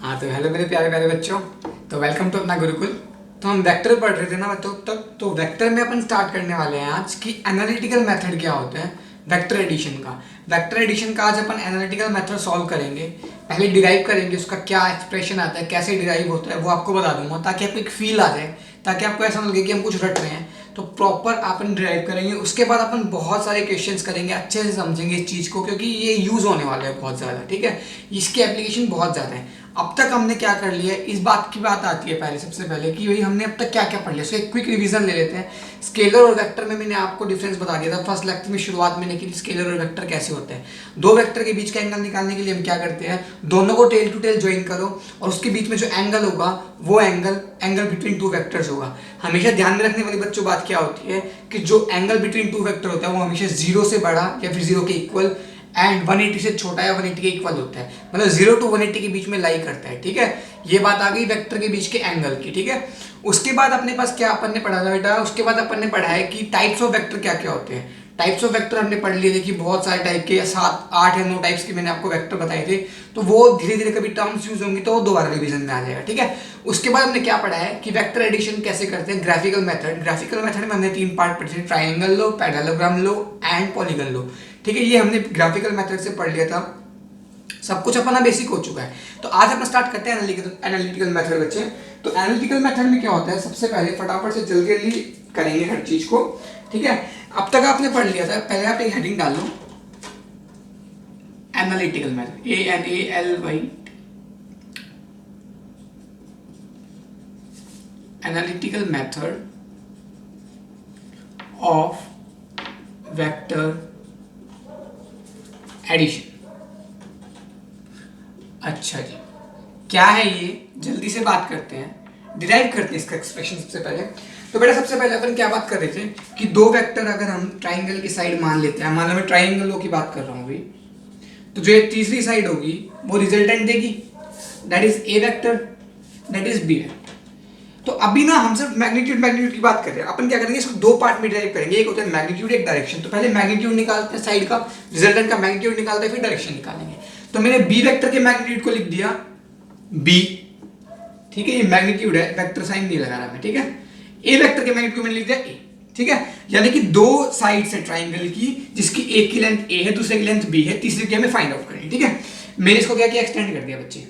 हाँ तो हेलो मेरे प्यारे प्यारे बच्चों। तो वेलकम टू अपना गुरुकुल। तो हम वेक्टर पढ़ रहे थे ना तो तक तो वेक्टर में अपन स्टार्ट करने वाले हैं आज की एनालिटिकल मेथड क्या होता है वेक्टर एडिशन का। वेक्टर एडिशन का आज अपन एनालिटिकल मेथड सॉल्व करेंगे। पहले डिराइव करेंगे, उसका क्या एक्सप्रेशन आता है, कैसे डिराइव होता है वो आपको बता दूंगा ताकि आपको एक फील आ जाए, ताकि आपको ऐसा ना लगे कि हम कुछ रट रहे हैं। तो प्रॉपर अपन डिराइव करेंगे, उसके बाद अपन बहुत सारे क्वेश्चंस करेंगे, अच्छे से समझेंगे इस चीज़ को क्योंकि ये यूज़ होने वाला है बहुत ज़्यादा। ठीक है, इसके एप्लीकेशन बहुत ज़्यादा है। अब तक हमने क्या कर लिया है, इस बात की बात आती है पहले सबसे पहले कि भाई हमने अब तक क्या क्या पढ़ लिया। सो एक क्विक रिवीजन ले लेते हैं। स्केलर और वेक्टर में मैंने आपको डिफरेंस बता दिया था फर्स्ट लेक्चर में, शुरुआत में, कि स्केलर और वेक्टर कैसे होते हैं। दो वेक्टर के बीच का एंगल निकालने के लिए हम क्या करते हैं, दोनों को टेल टू टेल ज्वाइन करो और उसके बीच में जो एंगल होगा वो एंगल बिटवीन टू वेक्टर्स होगा। हमेशा ध्यान में रखने वाली बच्चों बात क्या होती है कि जो एंगल बिटवीन टू वेक्टर होता है वो हमेशा जीरो से बड़ा या फिर जीरो के इक्वल एंड 180 से छोटा या 180 के इक्वल होता है, मतलब 0 to 180 के बीच में लाई करता है। ठीक है, ये बात आ गई वेक्टर के बीच के एंगल की। ठीक है, उसके बाद अपने पास क्या अपन ने पढ़ा था बेटा, उसके बाद अपन ने पढ़ा है कि टाइप्स ऑफ वेक्टर क्या क्या होते हैं। टाइप्स ऑफ वेक्टर हमने पढ़ लिए, देखिए बहुत सारे टाइप के, 7 8 या 9 टाइप्स के मैंने आपको वेक्टर बताए थे। तो वो धीरे धीरे कभी टर्म्स यूज होंगी तो वो दोबारा रिवीजन में आ जाएगा। ठीक है, उसके बाद हमने क्या पढ़ा है कि वेक्टर एडिशन कैसे करते हैं, ग्राफिकल मेथड। ग्राफिकल मेथड में हमने 3 पार्ट पढ़े थे, ट्राइंगल लो, पैरेललोग्राम लो एंड पॉलीगन लो। ठीक है, ये हमने ग्राफिकल मेथड से पढ़ लिया था, सब कुछ अपना बेसिक हो चुका है। तो आज अपना स्टार्ट करते हैं एनालिटिकल मेथड बच्चे। तो एनालिटिकल मेथड में क्या होता है, सबसे पहले फटाफट से जल्दी जल्दी करेंगे हर चीज को। ठीक है, अब तक आपने पढ़ लिया था, पहले आप एक हेडिंग डाल लो, analytical method, ANALY, analytical method of vector addition. अच्छा जी, क्या है ये, जल्दी से बात करते हैं, डिराइव करते हैं इसका एक्सप्रेशन। सबसे पहले तो बेटा सबसे पहले अपन क्या बात कर रहे थे कि दो वेक्टर अगर हम ट्राइंगल की साइड मान लेते हैं, मान लो मैं ट्राइंगलों की बात कर रहा हूँ अभी, तो जो एक तीसरी साइड होगी वो रिजल्टेंट देगी, that is A vector, that is B vector. तो अभी ना हम सिर्फ मैग्नीट्यूड की बात कर रहे हैं। अपन क्या करेंगे, इसको दो पार्ट में डिराइव करेंगे, एक होता है मैग्नीट्यूड, एक डायरेक्शन। तो पहले मैग्नीट्यूड निकालते हैं साइड का, रिजल्टेंट का मैग्नीट्यूड निकालते हैं, फिर डायरेक्शन निकालेंगे। तो मैंने बी वेक्टर के मैग्नीट्यूड को लिख दिया बी। ठीक है, ये मैग्नीट्यूड है, वेक्टर साइन नहीं लगा रहा मैं। ठीक है, ए वेक्टर के मैग्नीट्यूड मैंने लिख दिया ए। ठीक है, यानी कि दो साइड्स है ट्राइंगल की, जिसकी एक की लेंथ ए है, दूसरे की लेंथ बी है, तीसरी की हमें फाइंड आउट करनी है। ठीक है, मैंने इसको क्या किया, एक्सटेंड कर दिया बच्चे,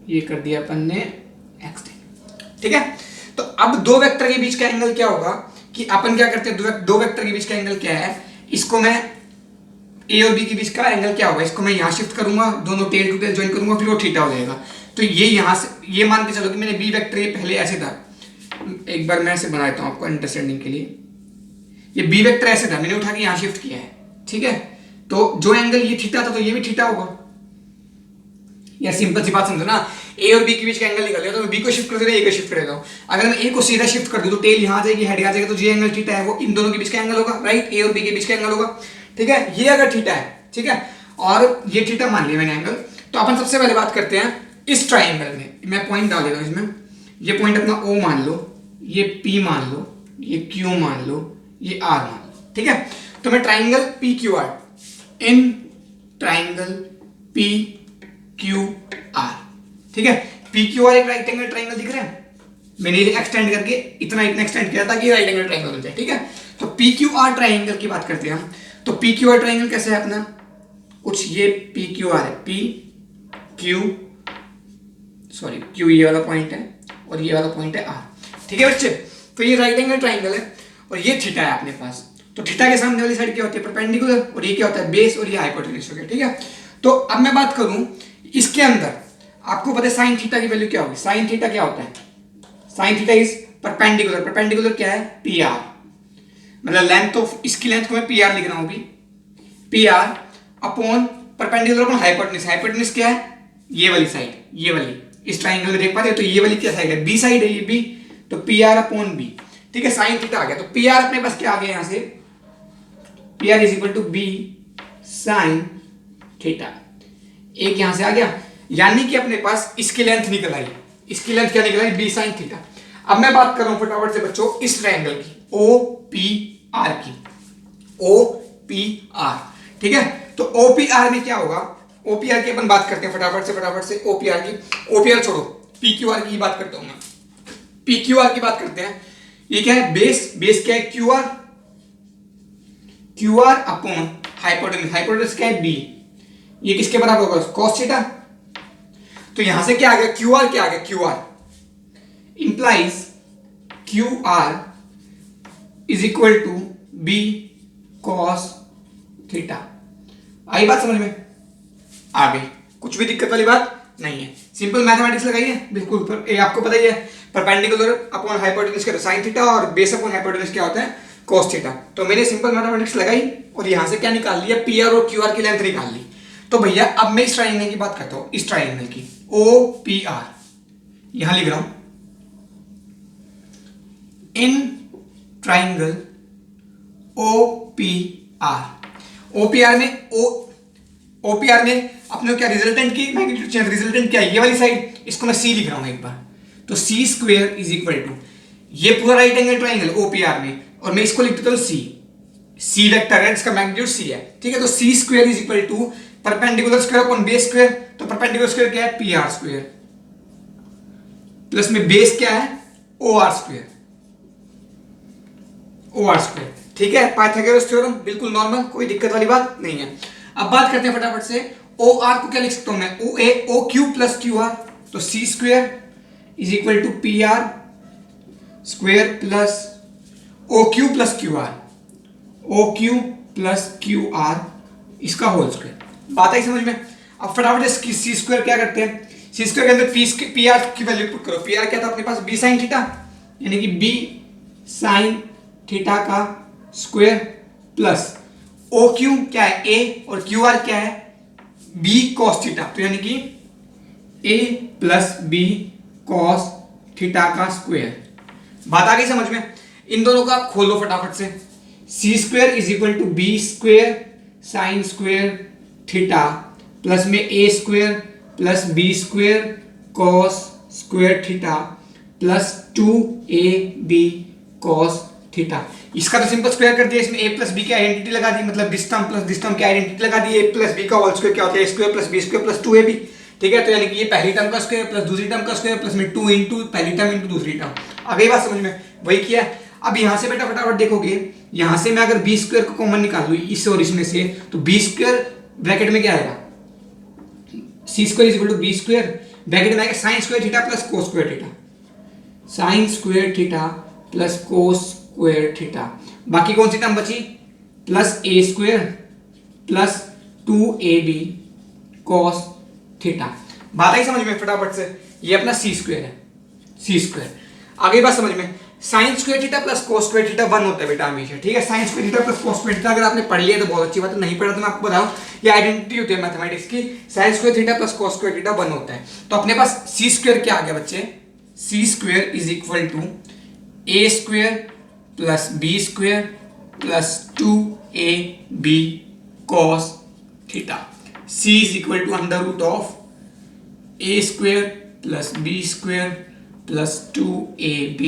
ये कर दिया अपन ने एक्सटेंड। ठीक है, तो अब दो वेक्टर के बीच का एंगल क्या होगा कि अपन क्या करते हैं, दो वेक्टर के बीच का एंगल क्या है, इसको मैं ए और बी के बीच का एंगल क्या होगा, इसको मैं यहाँ शिफ्ट करूंगा, दोनों टेल टू टेल ज्वाइन करूंगा, फिर वो थीटा हो जाएगा। तो ये यहाँ से, ये मान के चलो कि मैंने बी वेक्टर ये पहले ऐसे था, एक बार मैं ऐसे बना देता हूँ आपको अंडरस्टैंडिंग के लिए। ये बी वेक्टर ऐसे था, मैंने उठा के यहाँ शिफ्ट किया है। ठीक है, तो जो एंगल ये थीटा था तो ये भी थीटा होगा। यार सिंपल सी बात समझो ना, ए और बी के बीच का एंगल निकल गया तो मैं बी को शिफ्ट कर देता हूँ, ए को शिफ्ट कर देता हूँ। अगर मैं ए को सीधा शिफ्ट कर दूँ तो टेल यहाँ आ जाएगी, हेड आ जाएगा, तो जो एंगल थीटा है वो इन दोनों के बीच का एंगल होगा, राइट, ए और बी के बीच का एंगल होगा। ठीक है, ये अगर थीटा है, ठीक है, और ये थीटा मान लिया मैंने एंगल, तो अपन सबसे पहले बात करते हैं इस ट्राइंगल में। मैं पॉइंट डाल देता हूँ इसमें, ये पॉइंट अपना ओ मान लो, ये पी मान लो, ये क्यू मान लो, ये आर मान लो। ठीक है, तो मैं triangle P Q R, in triangle P Q R, ठीक है, पी क्यू आर एक राइट एंगल ट्राइंगल दिख रहा है, मैंने एक्सटेंड करके इतना एक्सटेंड किया ताकि राइट एंगल ट्राइंगल बन जाए। ठीक है, तो पी क्यू आर ट्राइंगल की बात करते हैं हम। तो पी क्यू आर ट्राइंगल कैसे है अपना, कुछ ये पी क्यू आर है, पी क्यू, सॉरी क्यू ये वाला पॉइंट है और ये वाला पॉइंट है आर। ठीक है बच्चे, तो ये राइट एंगल ट्राइंगल है और ये थीटा है अपने पास। तो थीटा के सामने वाली साइड क्या होती है, परपेंडिकुलर, और ये क्या होता है, बेस, और ये हाइपोटेन्यूज हो गया। ठीक है, तो अब मैं बात करूं इसके अंदर, आपको पता है साइन थीटा की वैल्यू क्या होगी, साइन थीटा क्या होता है, sine theta is perpendicular, perpendicular क्या है, पी आर, मतलब लेंथ ऑफ, इसकी लेंथ को मैं पी आर लिख रहा हूं अभी, P R upon perpendicular upon hypotenuse. Hypotenuse क्या है, ये वाली साइड, ये वाली, इस ट्राइंगल में देख पाते हो तो ये वाली क्या साइड है, बी साइड है, ये बी, तो पी आर अपॉन बी। ठीक है, साइन थीटा आ गया, तो पी आर अपने पास क्या आ गया यहां से, P R is equal to B sine theta, एक यहां से आ गया, यानी कि अपने पास इसकी लेंथ निकल आई, इसकी लेंथ क्या निकल आई, बी साइन थीटा। अब मैं बात कर रहा हूं फटाफट से बच्चों इस ट्रायंगल की, ओ पी आर की, ओ पी आर। ठीक है, तो ओ पी आर में क्या होगा, ओपीआर की अपन बात करते हैं फटाफट से ओपीआर की। ओपीआर छोड़ो, पीक्यूआर की बात करता हूं मैं। पीक्यूआर की बात करते हैं। ये क्या है? बेस क्या है? QR upon hypotenuse. हाइपोटेन्यूज क्या है? बी। ये किसके बराबर होगा? Cos theta. तो यहां से क्या आ गया? क्यूआर क्या आ गया? QR implies QR is equal to B cos theta. आई बात समझ में? आ गई, कुछ भी दिक्कत वाली बात नहीं है। सिंपल मैथमेटिक्स लगाइए बिल्कुल। पर ये आपको पता ही है, परपेंडिकुलर अपॉन हाइपोटेन्यूज क्या साइन थीटा और बेस अपॉन हाइपोटेन्यूज क्या होता है? Cos theta. तो मैंने सिंपल मैथमेटिक्स लगाई और यहां से क्या निकाल लिया? पीआर और क्यूआर की लेंथ निकाल ली। तो भैया अब मैं इस ट्रायंगल की बात करता हूं, इस ट्रायंगल की ओ पी आर, यहां लिख रहा हूं in triangle O P R. OPR में अपने क्या रिजल्टेंट की मैग्नीट्यूड चेंज, रिजल्टेंट क्या है? ये वाली साइड, इसको मैं सी लिख रहा हूं एक बार। तो C square is equal to, ये पूरा राइट एंगल ट्रायंगल ओपीआर में, और मैं इसको लिख देता हूं सी वेक्टर है, इसका मैग्नीट्यूड सी है, ठीक है। तो C square is equal to perpendicular square upon base square. तो परपेंडिकुलर स्क्वायर क्या है? पी आर स्क्वायर, प्लस में बेस क्या है? O R square, O R square, ठीक है। पाइथागोरस थ्योरम बिल्कुल नॉर्मल, कोई दिक्कत वाली बात नहीं है। अब बात करते हैं फटाफट से, ओ आर को क्या लिख सकता हूं मैं? O A O Q plus Q R. तो C square is equal to P R square plus O Q plus Q R, O Q plus Q R, इसका होल स्क्वायर। बात आई समझ में? अब फटाफट से सी स्क्वायर क्या करते हैं? सी स्क्वायर के अंदर पी आर की वैल्यू पुट करो। पी आर क्या था अपने पास? बी साइन थीटा, यानी कि बी साइन थीटा का स्क्वायर प्लस ओ क्यू क्या है? ए, और क्यू आर क्या है? B cos theta. तो यानी कि A plus B cos theta का स्क्वायर। बात आ गई समझ में? इन दोनों का खोलो फटाफट से। C square is equal to B square sine square theta plus में A square plus B square cos square theta plus 2ab cos theta. इसका तो सिंपल स्क्वायर कर दिया, इसमें a प्लस बी की आइडेंटिटी लगा दी, मतलब this term plus this term की आइडेंटिटी लगा दी। a प्लस बी का होल स्क्वायर क्या होता है? a square plus B square plus 2ab, ठीक है। तो यानी कि ये पहली टर्म का स्क्वायर प्लस दूसरी टर्म का स्क्वायर प्लस में 2 इंटू पहली टर्म इंटू दूसरी टर्म। आ गई बात समझ में? वही किया। अब यहां से बेटा फटाफट देखोगे, यहां से मैं अगर बी स्क्वायर को कॉमन निकाल लूं इस और इसमें से, तो बी स्क्वायर ब्रैकेट में क्या आएगा? C square is equal to B square bracket में आएगा sine square theta plus cos square theta, sine square theta plus cos square theta. बाकी कौन सी टर्म बची? Plus A square plus 2ab cos theta. बात आई समझ में? फटाफट से, ये अपना सी स्क्वायर है, सी स्क्वायर। आगे बात समझ में? Sign square theta plus cos square theta 1 होता है बेटा हमेशा, ठीक है। Sign square theta plus cos square theta अगर आपने पढ़ लिया तो बहुत अच्छी बात है, नहीं पढ़ा तो मैं आपको बताऊं, ये आइडेंटिटी होती है मैथमेटिक्स की। Sign square theta plus cos square theta 1 होता है। तो अपने पास सी स्क्वायर क्या आ गया बच्चे? C square is equal to A square plus B square plus 2ab cos theta. C is equal to under root of A square plus B square plus 2ab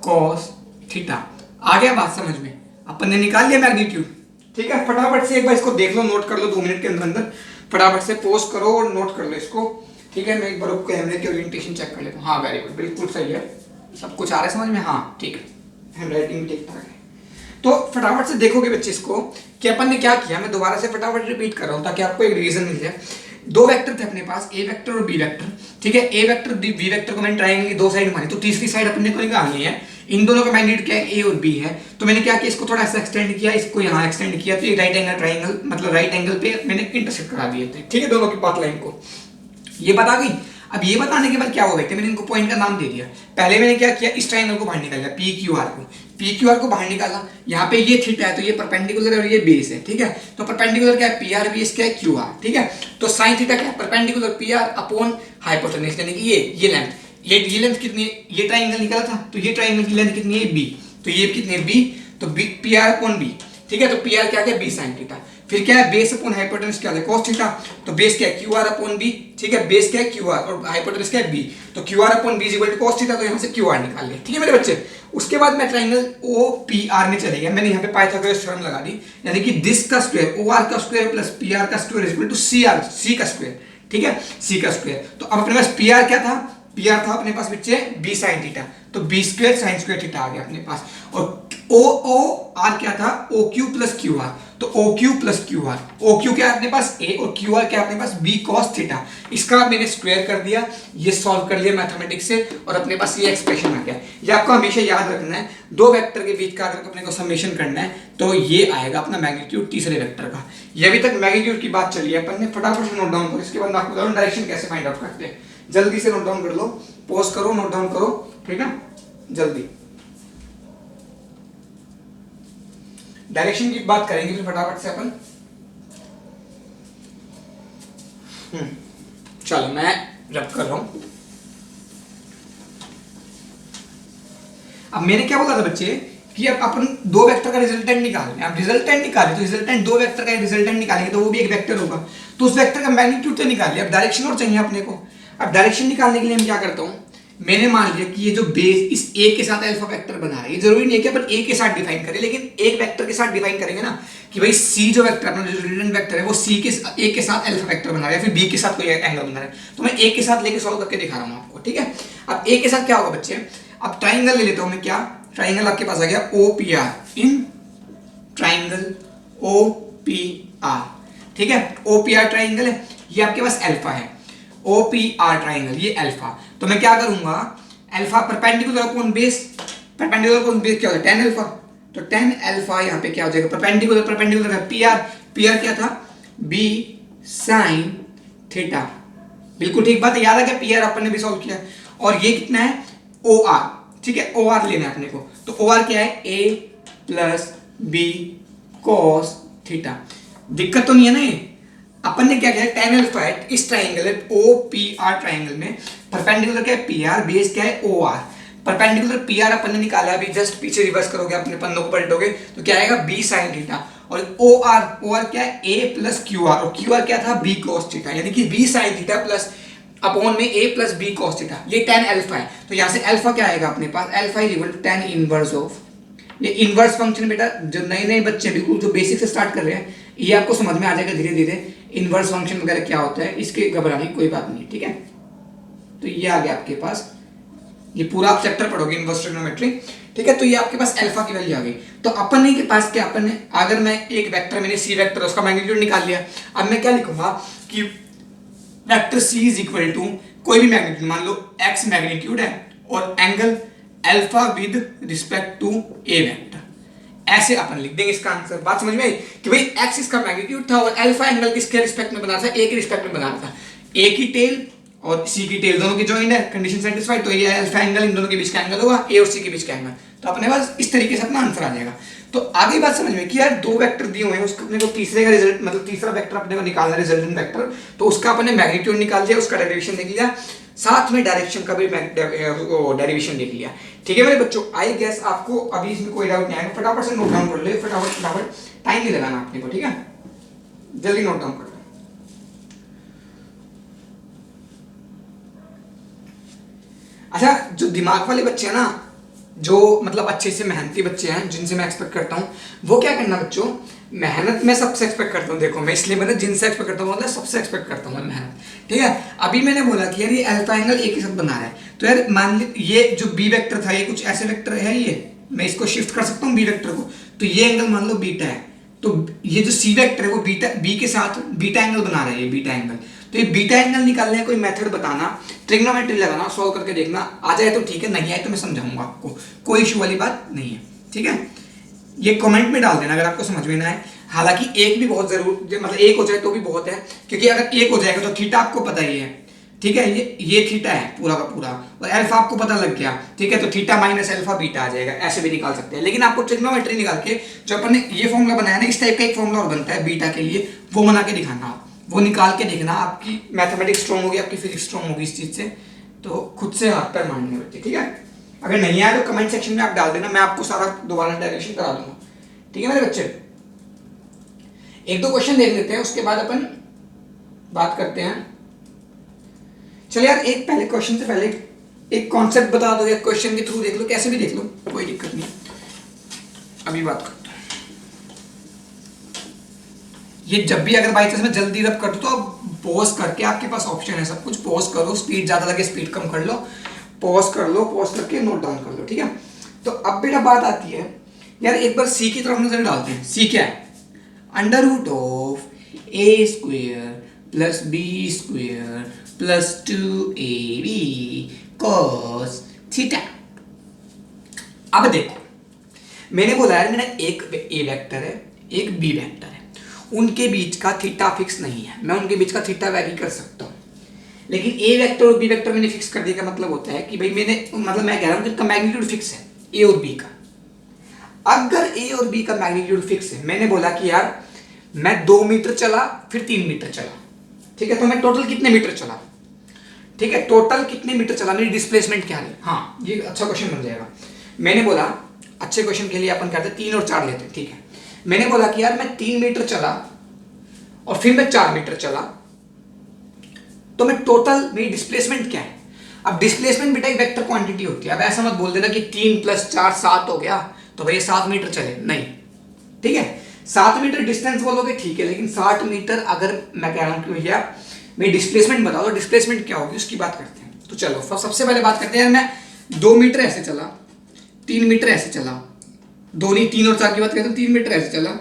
cos theta. आ गया बात समझ में? अपन ने निकाल लिया मैग्नीट्यूड, ठीक है। फटाफट से एक बार इसको देख लो, नोट कर लो 2 मिनट के अंदर अंदर। फटाफट से पोस्ट करो और नोट कर लो इसको, ठीक है। मैं एक बार कैमरे की ओरिएंटेशन चेक कर लेता हूँ। हाँ वेरी गुड, बिल्कुल सही है, सब कुछ आ रहा है समझ में? हाँ ठीक है, हैंड राइटिंग भी ठीक ठाक है। तो फटाफट से देखोगे बच्चे इसको कि अपन ने क्या किया। मैं दोबारा से फटाफट रिपीट कर रहा हूँ ताकि आपको एक रीजन मिल जाए। 2 वेक्टर थे अपने पास, ए वेक्टर और बी वेक्टर, ठीक है। ए वेक्टर बी वेक्टर को मैंने ट्रायंगल की 2 साइड मानी, तो तीसरी साइड अपने को निकालनी है। इन दोनों का मैग्नीट्यूड क्या है? ए और बी है। तो मैंने क्या किया, इसको थोड़ा सा एक्सटेंड किया, इसको यहाँ एक्सटेंड किया, तो ये राइट एंगल ट्रायंगल, मतलब राइट एंगल पे मैंने इंटरसेक्ट करा दिए थे, ठीक है, दोनों की पाथ लाइन को। ये बात आ गई। अब ये बताने के बाद क्या हो गया, मैंने इनको पॉइंट का नाम दे दिया। पहले मैंने क्या किया, इस ट्रायंगल को बाहर निकाला, पी क्यू आर को, पी क्यू आर को बाहर निकाला। यहाँ पे ये थीटा है तो ये परपेंडिकुलर है और ये बेस है, ठीक है। तो परपेंडिकुलर क्या है? पी आर, बेस क्या है? क्यू आर, ठीक है। तो साइन थीटा क्या है? Perpendicular P R upon hypotenuse, यानी कि ये लेंथ, ये लेंथ कितनी है? ये ट्रायंगल निकाला था तो ये ट्रायंगल की लेंथ कितनी है? बी। तो ये कितनी है? बी। तो B P R upon B, ठीक है। तो पी आर क्या है? B sine theta. फिर क्या है, बेस अपॉन हाइपोटेनस क्या है cos थीटा, तो बेस क्या है QR अपॉन बी, ठीक है, बेस क्या है QR और हाइपोटेनस क्या है बी, तो QR upon B is equal to cos theta, तो यहाँ से QR निकाल लिया, ठीक है मेरे बच्चे। उसके बाद मैं ट्राइंगल OPR में चले गया, मैंने यहाँ पे पाइथागोरस थ्योरम लगा दी, यानी कि दिस का स्क्वायर OR का स्क्वायर प्लस PR का square is equal to CR, C का स्क्वायर, ठीक है, C का स्क्वायर। तो अब अपने पास PR क्या था, PR था अपने पास बच्चे B sin थीटा, तो B square sin square theta आ गया अपने पास, और OR क्या था, OQ प्लस QR, तो OQ प्लस QR, OQ क्या है अपने पास A और QR क्या है अपने पास B cos थीटा, इसका मैंने स्क्वायर कर दिया, ये सॉल्व कर लिया मैथमेटिक्स से और अपने पास ये एक्सप्रेशन आ गया। ये आपको हमेशा याद रखना है, दो वेक्टर के बीच का अगर अपने को समेशन करना है तो ये आएगा अपना मैग्नीट्यूड तीसरे वेक्टर का। ये अभी तक मैग्नीट्यूड की बात चली है, अपन ने फटाफट से नोट डाउन करो, इसके बाद मैं आपको बताऊं डायरेक्शन कैसे फाइंड आउट करते हैं। जल्दी से नोट डाउन कर लो, पॉज करो, नोट डाउन करो, ठीक है, जल्दी डायरेक्शन की बात करेंगे फिर फटाफट से अपन। चलो मैं रब कर रहा हूं। अब मैंने क्या बोला था बच्चे कि अब अपन दो वेक्टर का रिजल्टेंट निकालना है। अब रिजल्टेंट निकाले तो रिजल्टेंट दो वेक्टर का रिजल्टेंट निकालेंगे तो वो भी एक वेक्टर होगा, तो उस वेक्टर का मैग्नीट्यूड तो निकाल लिया। अब डायरेक्शन और चाहिए अपने को। अब डायरेक्शन निकालने के लिए मैं क्या करता हूं, मैंने मान लिया कि ये जो बेस इस ए के साथ अल्फा वेक्टर बना रहा है, ये जरूरी नहीं है कि अपन ए के साथ डिफाइन करें, लेकिन एक वेक्टर के साथ डिफाइन करेंगे ना कि भाई सी जो वेक्टर अपना जो रिजल्टेंट वेक्टर है वो सी के ए के साथ अल्फा वेक्टर बना रहा है या फिर बी के साथ कोई एंगल बना रहा है, तो मैं ए के साथ लेके सॉल्व करके दिखा रहा हूं आपको, ठीक है। अब ए के साथ क्या होगा बच्चे, अब ट्राइंगल ले लेता हूं मैं, क्या ट्राइंगल आपके पास आ गया OPR, इन ट्राइंगल OPR, ठीक है, OPR ट्राइंगल है, ये आपके पास अल्फा है, OPR ट्राइंगल ये अल्फा, तो मैं क्या करूंगा, alpha perpendicular upon base, perpendicular upon base क्या होता है tan अल्फा, तो tan अल्फा यहाँ पे क्या हो जाएगा, परपेंडिकुलर परपेंडिकुलर है PR क्या था B sin थीटा, बिल्कुल ठीक बात है, याद है क्या, PR अपन ने भी सॉल्व किया, और ये कितना है OR, ठीक है, OR लेना है अपने को, तो OR क्या है A प्लस B cos थीटा, दिक्कत तो नहीं है ना ये। अपन ने क्या किया, tan अल्फा है इस ट्राइंगल OPR ट्राइंगल में, परपेंडिकुलर क्या है PR, बेस क्या है OR, परपेंडिकुलर PR अपन ने निकाला, अभी जस्ट पीछे रिवर्स करोगे अपने पन्नों को पलटोगे तो क्या आएगा B sin थीटा, और OR क्या है A प्लस QR, और QR क्या था B cos थीटा, यानी कि B sin theta plus upon में A प्लस B cos थीटा, ये tan अल्फा है, तो यहाँ से अल्फा क्या आएगा अपने पास, alpha is equal to tan inverse of, ये इनवर्स फंक्शन बेटा जो नए नए बच्चे बिल्कुल जो बेसिक से स्टार्ट कर रहे हैं ये आपको समझ में आ जाएगा धीरे धीरे, इनवर्स फंक्शन वगैरह क्या होता है, इसके घबराने की कोई बात नहीं, ठीक है। तो ये आ गया आपके पास, ये पूरा आप चैप्टर पढ़ोगे इनवर्स ट्रिग्नोमेट्री, ठीक है, तो ये आपके पास अल्फा की वैल्यू आ गई। तो अपन ने के पास क्या, अपन ने अगर मैं एक वेक्टर, मैंने सी वेक्टर उसका मैग्नीट्यूड निकाल लिया, अब मैं क्या लिखूंगा कि vector C is equal to कोई भी मैग्नीट्यूड, मान लो x मैग्नीट्यूड है और angle alpha with respect to A vector, ऐसे अपन लिख देंगे इसका आंसर। बात समझ में आई कि भाई x इसका मैग्नीट्यूड था और अल्फा एंगल किसके रिस्पेक्ट में बना रहा था, a के रिस्पेक्ट में बना रहा था, a की टेल और c की टेल दोनों की जॉइंट है, कंडीशन सेटिस्फाइड, तो ये अल्फा एंगल इन दोनों के बीच का एंगल होगा, a और c के बीच का एंगल, तो अपने पास इस तरीके से अपना आंसर आ जाएगा। तो आगे बात समझ में कि यार दो वेक्टर दिए हुए हैं, उसको अपने को तीसरे का रिजल्ट मतलब तीसरा वेक्टर अपने को निकालना है रिजल्टेंट वेक्टर, तो उसका अपने मैग्नीट्यूड निकाल दिया, उसका डेरिवेशन देख लिया, साथ में डायरेक्शन का भी डेरिवेशन देख लिया, ठीक है मेरे बच्चों। आई गेस आपको अभी इसमें कोई डाउट नहीं आएगा, फटाफट से नोट डाउन कर ले, फटाफट टाइम नहीं लगाना आपने को, ठीक है, जल्दी नोट डाउन कर लो। अच्छा, जो दिमाग वाले बच्चे हैं ना, जो मतलब अच्छे से मेहनती बच्चे हैं जिनसे मैं एक्सपेक्ट करता हूँ, वो क्या करना बच्चों, मेहनत मैं सबसे एक्सपेक्ट करता हूँ, देखो मैं इसलिए मैंने जिनसे एक्सपेक्ट करता हूँ मतलब सबसे एक्सपेक्ट करता हूँ मैं मेहनत, ठीक है। अभी मैंने बोला कि यार ये अल्फा एंगल एक के साथ बना रहा है, तो यार मान ली ये जो बी वेक्टर था ये कुछ ऐसे वेक्टर है, ये मैं इसको शिफ्ट कर सकता हूँ बी वेक्टर को, तो ये एंगल मान लो बीटा है, तो ये जो सी वेक्टर है वो बीटा बी के साथ बीटा एंगल बना रहा है, ये बीटा एंगल, तो ये बीटा एंगल निकालने का कोई मेथड बताना, ट्रिग्नोमेट्री लगाना, सॉल्व करके देखना, आ जाए तो ठीक है, नहीं आए तो मैं समझाऊंगा आपको, कोई इशू वाली बात नहीं है, ठीक है। ये कमेंट में डाल देना अगर आपको समझ में ना आए, हालांकि एक भी बहुत जरूर, मतलब एक हो जाए तो भी बहुत है, क्योंकि अगर एक हो जाएगा तो थीटा आपको पता ही है, ठीक है, ये थीटा है पूरा का पूरा, और अल्फा आपको पता लग गया, ठीक है, तो थीटा माइनस अल्फा बीटा आ जाएगा, ऐसे भी निकाल सकते हैं, लेकिन आपको ट्रिग्नोमेट्री निकाल के जो अपन ने ये फॉर्मूला बनाया ना, इस टाइप का एक फॉर्मूला और बनता है बीटा के लिए, वो बना के दिखाना, वो निकाल के देखना, आपकी मैथमेटिक्स स्ट्रॉन्ग होगी, आपकी फिजिक्स स्ट्रॉन्ग होगी इस चीज से, तो खुद से हाथ पैर मारने बच्चे, ठीक है। अगर नहीं आया तो कमेंट सेक्शन में आप डाल देना, मैं आपको सारा दोबारा डायरेक्शन करा दूंगा, ठीक है मेरे बच्चे। एक दो क्वेश्चन देख लेते हैं, उसके बाद अपन बात करते हैं। चलो यार, एक पहले क्वेश्चन से पहले एक कॉन्सेप्ट बता दो, या क्वेश्चन के थ्रू देख लो, कैसे भी देख लो, कोई दिक्कत नहीं। अभी बात करते हैं। ये जब भी अगर बाई चांस में जल्दी रब कर दो तो आप पॉज करके, आपके पास ऑप्शन है सब कुछ, पॉज करो, स्पीड ज्यादा लगे स्पीड कम कर लो, पॉज कर लो, पॉज करके नोट डाउन कर लो, ठीक है। तो अब बेटा बात आती है यार, एक बार सी की तरफ नजर डालते हैं। सी क्या है? Under root of A square plus B square plus 2ab cos theta. अब देखो, मैंने बोला यार, मेरा एक ए वेक्टर है, एक बी वेक्टर है, उनके बीच का थीटा फिक्स नहीं है, मैं उनके बीच का थीटा वैरी कर सकता हूँ, लेकिन ए वेक्टर और बी वेक्टर मैंने फिक्स कर दिया का मतलब होता है कि भाई मैंने, मतलब मैं कह रहा हूँ कि इनका मैग्नीट्यूड फिक्स है, ए और बी का। अगर ए और बी का मैग्नीट्यूड फिक्स है, मैंने बोला कि यार मैं 2 मीटर चला फिर 3 मीटर चला, ठीक है, तो मैं टोटल कितने मीटर चला, ठीक है, टोटल कितने मीटर चला, मेरी डिस्प्लेसमेंट क्या है। हाँ, ये अच्छा क्वेश्चन बन जाएगा। मैंने बोला, अच्छे क्वेश्चन के लिए अपन कहते हैं 3 और 4 लेते हैं, ठीक है। मैंने बोला कि यार मैं 3 मीटर चला और फिर मैं 4 मीटर चला, तो मैं टोटल, मेरी डिस्प्लेसमेंट क्या है। अब डिस्प्लेसमेंट बेटा एक वेक्टर क्वांटिटी होती है। अब ऐसा मत बोल देना कि 3 + 4 7 हो गया तो भैया 7 मीटर चले, नहीं, ठीक है। 7 मीटर डिस्टेंस बोलोगे ठीक है, लेकिन 60 मीटर अगर मैं कह रहा हूं कि भैया मेरी डिस्प्लेसमेंट बताओ, तो डिस्प्लेसमेंट क्या होगी उसकी बात करते हैं। तो चलो सबसे पहले बात करते हैं, मैं 2 मीटर ऐसे चला, 3 मीटर ऐसे चला, 2 नहीं 3 और 4 की बात करते हैं, 3 मीटर ऐसे चला,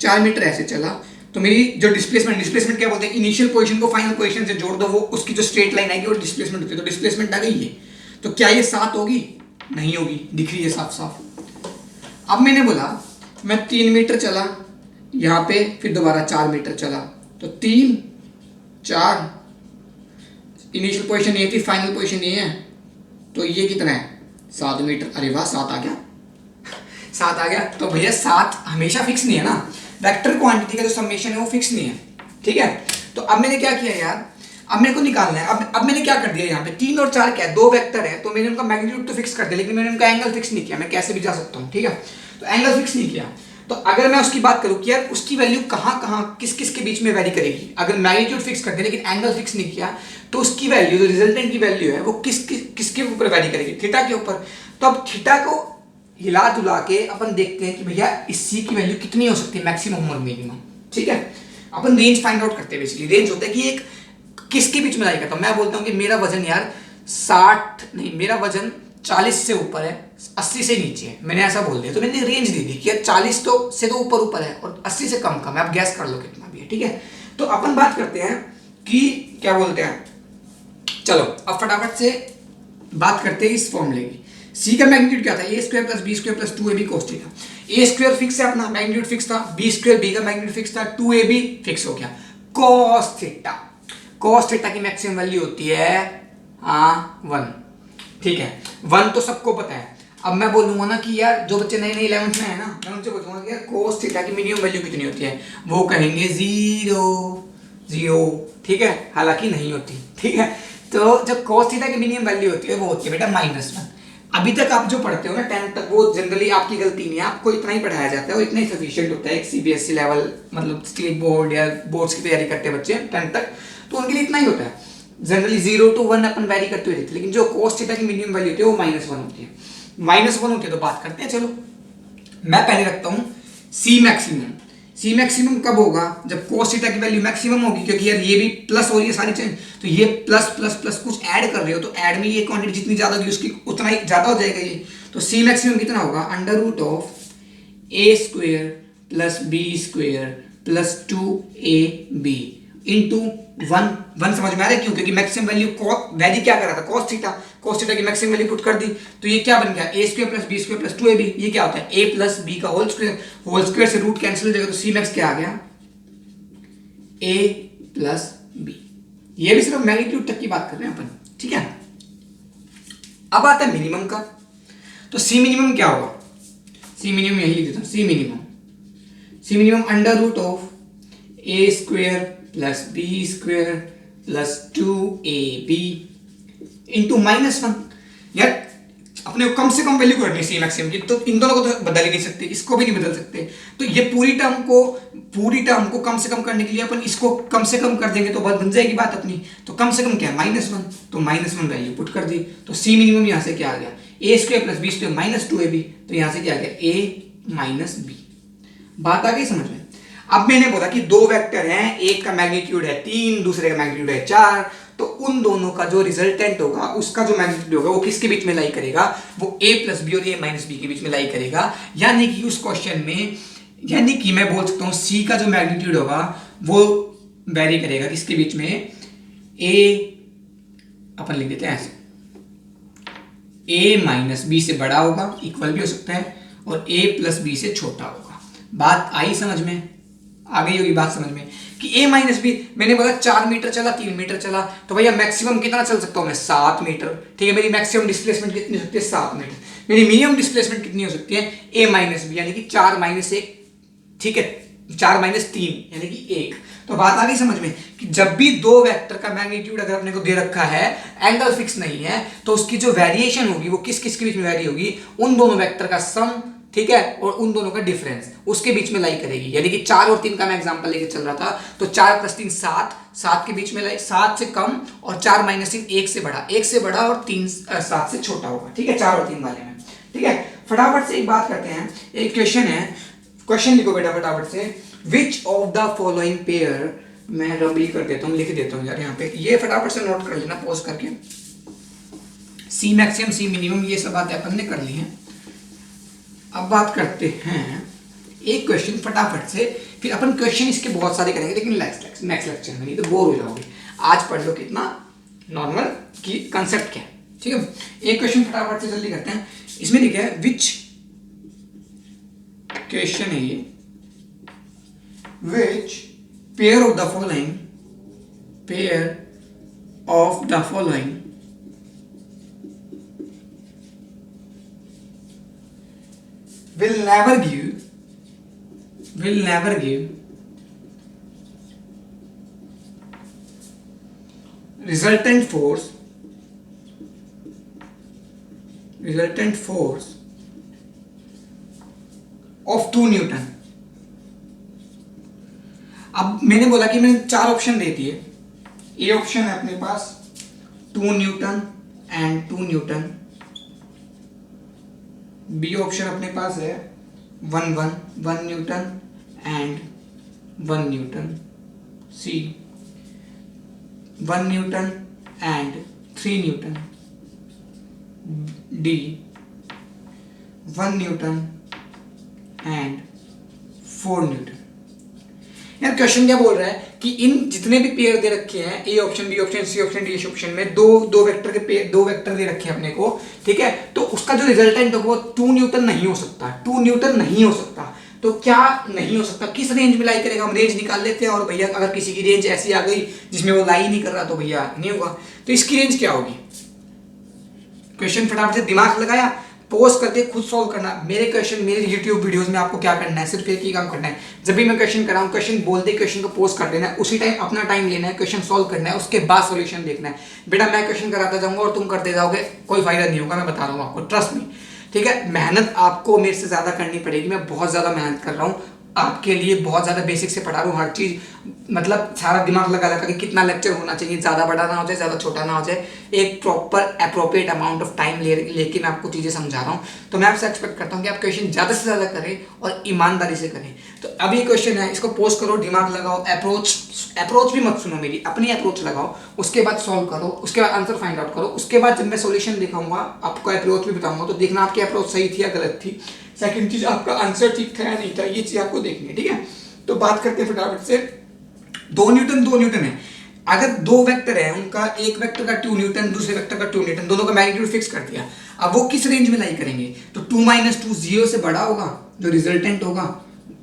4 मीटर ऐसे चला, तो मेरी जो डिस्प्लेसमेंट क्या बोलते हैं, इनिशियल पोजीशन को फाइनल पोजीशन से जोड़ दो, वो उसकी जो स्ट्रेट लाइन आएगी वो डिस्प्लेसमेंट होती है। तो डिस्प्लेसमेंट आ गई है, तो क्या ये 7 होगी? नहीं होगी, दिख रही है साफ साफ। अब मैंने बोला मैं 3 मीटर चला यहाँ पे, फिर दोबारा 4 मीटर चला, तो 3 4, इनिशियल पोजीशन ये थी, फाइनल पोजीशन ये है, तो ये कितना है 7 मीटर। अरे वाह, 7 आ गया, 7 आ गया। तो भैया 7 हमेशा फिक्स नहीं है ना, वेक्टर क्वांटिटी का जो समेशन है वो फिक्स नहीं है, ठीक है। तो अब मैंने क्या किया यार, अब मेरे को निकालना है। अब मैंने क्या कर दिया, यहाँ पे 3 और 4 क्या है, 2 वेक्टर है, तो मैंने उनका मैग्नीट्यूड तो फिक्स कर दिया, लेकिन मैंने उनका एंगल फिक्स नहीं किया। मैं कैसे भी जा सकता हूँ, ठीक है, तो एंगल फिक्स नहीं किया। तो अगर मैं उसकी बात करूँ कि यार उसकी वैल्यू कहाँ कहाँ किस किस के बीच में वैरी करेगी, अगर मैग्नीट्यूड फिक्स कर दिया लेकिन एंगल फिक्स नहीं किया, तो उसकी वैल्यू, जो रिजल्टेंट की वैल्यू है, वो किसके ऊपर वैरी करेगी, थीटा के ऊपर। तो अब थीटा को हिला जुला के अपन देखते हैं कि भैया इस सी की वैल्यू कितनी हो सकती है, मैक्सिमम और मिनिमम, ठीक है। अपन रेंज फाइंड आउट करते हैं। बेसिकली रेंज होता है कि एक किसके बीच में लाई करता हूं। मैं बोलता हूं कि मेरा वजन यार 60 नहीं, मेरा वजन 40 से ऊपर है, 80 से नीचे है, मैंने ऐसा बोल दिया, तो मैंने रेंज दे दी कि यार 40 तो से तो ऊपर ऊपर है और 80 से कम कम है, आप गैस कर लो कितना भी है, ठीक है। तो अपन बात करते हैं कि क्या बोलते हैं, चलो अब फटाफट से बात करते हैं इस फॉर्मूले की। सी का मैग्नीट्यूड क्या था, A square plus B square plus 2ab cos theta. A square fix है अपना, मैग्नीट्यूड फिक्स था, बी स्क्वायर बी का मैग्नीट्यूड फिक्स था, 2ab फिक्स हो गया, cos थीटा। cos थीटा की मैक्सिमम वैल्यू होती है 1, ठीक है, 1 तो सबको पता है। अब मैं बोलूंगा ना कि यार जो बच्चे नए नए 11th में है ना, मैं उनसे पूछूंगा कि यार cos थीटा की मिनिमम वैल्यू कितनी होती है, वो कहेंगे 0, ठीक है, हालांकि नहीं होती, ठीक है। तो जो cos थीटा की मिनिमम वैल्यू होती है वो होती है बेटा -1। अभी तक आप जो पढ़ते हो ना 10th तक, वो जनरली आपकी गलती नहीं है, आपको इतना ही पढ़ाया जाता है, वो इतना ही सफिशिएंट होता है। एक सीबीएसई लेवल, मतलब स्टेट बोर्ड या बोर्ड्स की तैयारी करते हैं बच्चे 10th तक, तो उनके लिए इतना ही होता है। जनरली 0 to 1 अपन वैरी करते हुए देखते हैं, लेकिन जो cos थीटा की मिनिमम वैल्यू होती है वो -1 होती है। -1 होती है तो बात करते हैं। चलो मैं पहले रखता हूँ सी मैक्सिमम। सी मैक्सिमम कब होगा, जब cos थीटा की वैल्यू मैक्सिमम होगी, क्योंकि यार ये भी प्लस हो रही है सारी चीज, तो ये प्लस प्लस प्लस कुछ ऐड कर रहे हो, तो ऐड में ये क्वांटिटी जितनी ज्यादा होगी उसकी उतना ही ज्यादा हो जाएगा ये। तो सी मैक्सिमम कितना होगा, √a square plus B square plus 2ab into 1 समझ में आ रहा है क्यों, क्योंकि मैक्सिमम वैल्यू वैल्यू क्या कर रहा था, cos थीटा की मैक्सिमम वैल्यू पुट कर दी, तो ये क्या बन गया, a square plus B square plus 2ab। ये क्या होता है, a प्लस बी का होल स्क्वायर से रूट कैंसिल हो जाएगा, तो सी मैक्स क्या आ गया, a प्लस बी। ये भी सिर्फ मैग्नीट्यूड तक की बात कर रहे हैं अपन, ठीक है। अब आता है मिनिमम का, तो सी मिनिमम क्या होगा, सी मिनिमम यही लिख देता हूं, C minimum √a square plus B square plus 2ab into -1। यार अपने को कम से कम वैल्यू करनी है सी मैक्सिमम की, तो इन दोनों को तो बदल ही नहीं सकते, इसको भी नहीं बदल सकते। तो ये पूरी टर्म को कम से कम करने के लिए अपन इसको कम से कम कर देंगे तो बात बन जाएगी बात अपनी। तो कम से कम क्या है -1, तो -1 वैल्यू पुट कर दी, तो सी मिनिमम यहाँ से क्या आ गया a² + b² -2ab, तो यहाँ से क्या आ गया a - b। बात आ गई समझ में। अब मैंने बोला कि दो वेक्टर हैं, एक का मैग्नीट्यूड है 3, दूसरे का मैग्नीट्यूड है 4, तो उन दोनों का जो रिजल्टेंट होगा उसका जो मैग्नीट्यूड होगा वो किसके बीच में लाई करेगा, वो a + b और a - b के बीच में लाई करेगा। यानी कि उस क्वेश्चन में, यानी कि मैं बोल सकता हूँ c का जो मैग्नीट्यूड होगा वो वेरी करेगा किसके बीच में, a अपन लिख देते हैं ऐसे, a - b से बड़ा होगा, इक्वल भी हो सकता है, और a + b से छोटा होगा। बात आई समझ में, आ गई होगी बात समझ में कि a - b, मैंने बोला 4 मीटर चला, 3 मीटर चला, तो भैया मैक्सिमम कितना चल सकता हूं मैं, 7 मीटर। ठीक है, मेरी मैक्सिमम डिस्प्लेसमेंट कितनी हो सकती है, 7 मीटर। मेरी मिनिमम डिस्प्लेसमेंट कितनी हो सकती है, a - b, यानी कि 4 - 1, ठीक है, 4 - 3 यानी कि 1। तो बात आ गई समझ में कि जब भी दो वेक्टर का मैग्नीट्यूड अगर अपने को दे रखा है, एंगल फिक्स नहीं है, तो उसकी जो वेरिएशन होगी वो किस किस के बीच में वेरी होगी, उन दोनों वेक्टर का सम, ठीक है, और उन दोनों का डिफरेंस उसके बीच में लाई करेगी। यानी कि 4 और 3 का मैं एग्जांपल लेके चल रहा था, तो 4 + 3 7, 7 के बीच में लाई, 7 से कम, और 4 - 3 1 से बड़ा, 1 से बड़ा, और 3 7 से छोटा होगा। ठीक है, 4 और 3 वाले में। ठीक है, फटाफट से एक बात करते हैं, एक क्वेश्चन है, क्वेश्चन लिखो बेटा फटाफट से, which of the following pair, मैं रबली कर देता हूँ, लिख देता हूँ यार यहाँ पे, ये फटाफट से नोट कर लेना पॉज करके। सी मैक्सिमम, सी मिनिमम, ये सब बातें अपन ने कर ली हैं। अब बात करते हैं एक क्वेश्चन फटाफट से, फिर अपन क्वेश्चन इसके बहुत सारे करेंगे, लेकिन नेक्स्ट लेक्चर में, नहीं तो बोर हो जाओगे। आज पढ़ लो कितना नॉर्मल की कंसेप्ट क्या है। ठीक है, एक क्वेश्चन फटाफट से जल्दी करते हैं। इसमें लिखा है विच, क्वेश्चन है ये, which pair of the following, pair of the following will never give resultant force of 2 Newton. अब मैंने बोला कि मैंने 4 ऑप्शन दे दिए। ए ऑप्शन है अपने पास 2 newton and 2 newton, B option अपने पास है 1 newton and 1 newton, C 1 newton and 3 newton, D 1 newton and 4 newton. यार क्वेश्चन क्या बोल रहा है कि इन जितने भी पेयर दे रखे हैं, A option, B option, C option, D option में दो वेक्टर के पेयर, 2 वेक्टर दे रखे हैं अपने को। ठीक है, तो उसका जो रिजल्टेंट होगा वो 2 न्यूटन नहीं हो सकता, 2 न्यूटन नहीं हो सकता। तो क्या नहीं हो सकता, किस रेंज में लाई करेगा, हम रेंज निकाल लेते हैं। और भैया अगर किसी की रेंज ऐसी आ गई जिसमें वो लाई नहीं कर रहा तो भैया नहीं होगा। तो इसकी रेंज क्या होगी, क्वेश्चन फटाफट से दिमाग लगाया, पोस्ट करके खुद सॉल्व करना। मेरे क्वेश्चन, मेरे YouTube वीडियोस में आपको क्या करना है, सिर्फ एक ही काम करना है, जब भी मैं क्वेश्चन कराऊं, क्वेश्चन बोलते क्वेश्चन को पोस्ट कर देना है, उसी टाइम अपना टाइम लेना है, क्वेश्चन सॉल्व करना है, उसके बाद सॉल्यूशन देखना है। बेटा मैं क्वेश्चन कराता जाऊंगा और तुम करते जाओगे, कोई फायदा नहीं होगा, मैं बता रहा हूँ आपको, ट्रस्ट मी। ठीक है, मेहनत आपको मेरे से ज्यादा करनी पड़ेगी, मैं बहुत ज्यादा मेहनत कर रहा हूँ आपके लिए, बहुत ज़्यादा बेसिक से पढ़ा रहा हूँ, हर चीज़ मतलब सारा दिमाग लगा कि कितना लेक्चर होना चाहिए, ज़्यादा बड़ा ना हो जाए, ज़्यादा छोटा ना हो जाए, एक proper appropriate amount of time लेके मैं आपको चीज़ें समझा रहा हूँ। तो मैं आपसे एक्सपेक्ट करता हूँ कि आप क्वेश्चन ज़्यादा से ज़्यादा करें और ईमानदारी से करें। तो अब ये क्वेश्चन है, इसको पोस्ट करो, दिमाग लगाओ, अप्रोच भी मत सुनो मेरी, अपनी अप्रोच लगाओ, उसके बाद सॉल्व करो, उसके बाद आंसर फाइंड आउट करो, उसके बाद जब मैं सॉल्यूशन दिखाऊंगा आपको अप्रोच भी बताऊंगा, तो देखना आपकी अप्रोच सही थी या गलत थी। सेकंड चीज, आपका आंसर ठीक था या नहीं था, ये चीज आपको देखनी है। ठीक है, तो बात करते हैं फटाफट से। 2 न्यूटन है। अगर 2 वेक्टर है, उनका एक वेक्टर का 2 न्यूटन, दूसरे वेक्टर का 2 न्यूटन, दोनों का मैग्नीट्यूड फिक्स कर दिया। अब वो किस रेंज में लाई करेंगे, तो 2 - 2 0 से बड़ा होगा जो रिजल्टेंट होगा,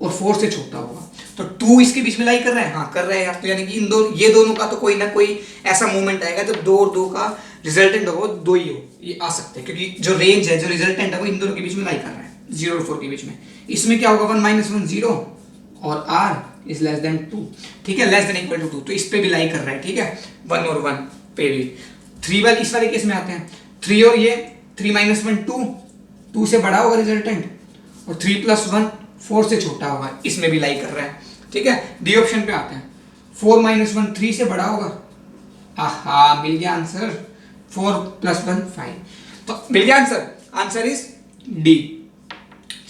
और 4 से छोटा होगा। तो 2 इसके बीच में लाई कर रहा है, हाँ कर रहा है यार, तो यानी कि ये दोनों का तो कोई ना कोई ऐसा मूवमेंट आएगा जब 2 और 2 का रिजल्टेंट होगा 2 ही हो, ये आ सकते हैं, क्योंकि जो रेंज है, जो रिजल्टेंट है, वो इन दोनों के बीच में लाई कर रहा है, 0 और 4 के बीच में। इसमें क्या होगा, 1 - 1 0 और r इज लेस देन 2। ठीक है, लेस देन इक्वल टू 2, तो इस पे भी लाई कर रहा है। ठीक है, 1 और 1 पे भी। 3 वाले इस वाले केस में आते हैं, 3 और ये 3 - 1 2, 2 से बड़ा होगा रिजल्टेंट, और 3 + 1 4 से छोटा होगा, इसमें भी लाई कर रहा है। ठीक है, डी ऑप्शन पे आते हैं। 4 - 1 3 से बड़ा होगा, आहा मिल गया आंसर, 4 + 1 5, तो मिल गया आंसर। Answer is D.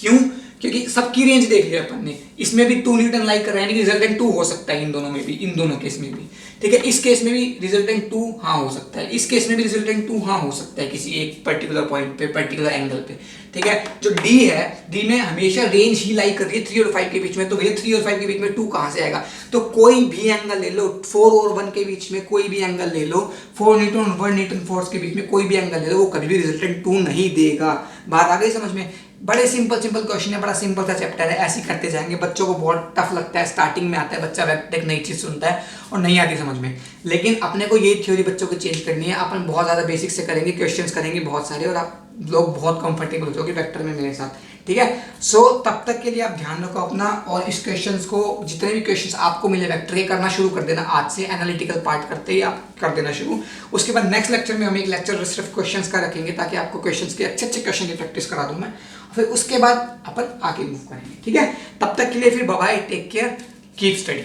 क्यों? क्योंकि सबकी रेंज देख लिया अपन ने, इसमें भी 2 न्यूटन लाई कर रहा है, यानी कि रिजल्टेंट 2 हो सकता है इन दोनों में भी, इन दोनों केस में भी। ठीक है, इस केस में भी रिजल्टेंट 2 हाँ हो सकता है, इस केस में भी रिजल्टेंट 2 हाँ हो सकता है किसी एक पर्टिकुलर पॉइंट पे, पर्टिकुलर एंगल पे। ठीक है, जो डी है, डी में हमेशा रेंज ही लाई कर रही है 3 और 5 के बीच में, तो भैया 3 और 5 के बीच में 2 कहां से आएगा? तो कोई भी एंगल ले लो, 4 और 1 के बीच में कोई भी एंगल ले लो, 4 न्यूटन और 1 न्यूटन फोर्स के बीच में कोई भी एंगल ले लो, वो कभी भी रिजल्टेंट 2 नहीं देगा। बात आ गई समझ में? बड़े सिंपल क्वेश्चन है, बड़ा सिंपल सा चैप्टर है, ऐसे ही करते जाएंगे। बच्चों को बहुत टफ लगता है, स्टार्टिंग में आता है बच्चा एक नई चीज सुनता है और नहीं आती समझ में, लेकिन अपने को ये थ्योरी बच्चों को चेंज करनी है। अपन बहुत ज्यादा बेसिक से करेंगे, क्वेश्चंस करेंगे बहुत सारे, और आप लोग बहुत कंफर्टेबल हो जाओगे वेक्टर में मेरे साथ। ठीक है, सो तब तक के लिए आप ध्यान रखो अपना, और इस क्वेश्चंस को, जितने भी क्वेश्चंस आपको मिले वेक्टर के, करना शुरू कर देना आज से। एनालिटिकल पार्ट करते ही आप कर देना शुरू। उसके बाद नेक्स्ट लेक्चर में हम एक लेक्चर सिर्फ क्वेश्चंस का रखेंगे, ताकि आपको क्वेश्चंस के अच्छे क्वेश्चन की प्रैक्टिस करा दूं मैं, फिर उसके बाद अपन आगे मूव करेंगे। ठीक है, तब तक के लिए फिर bye bye, take care, keep study.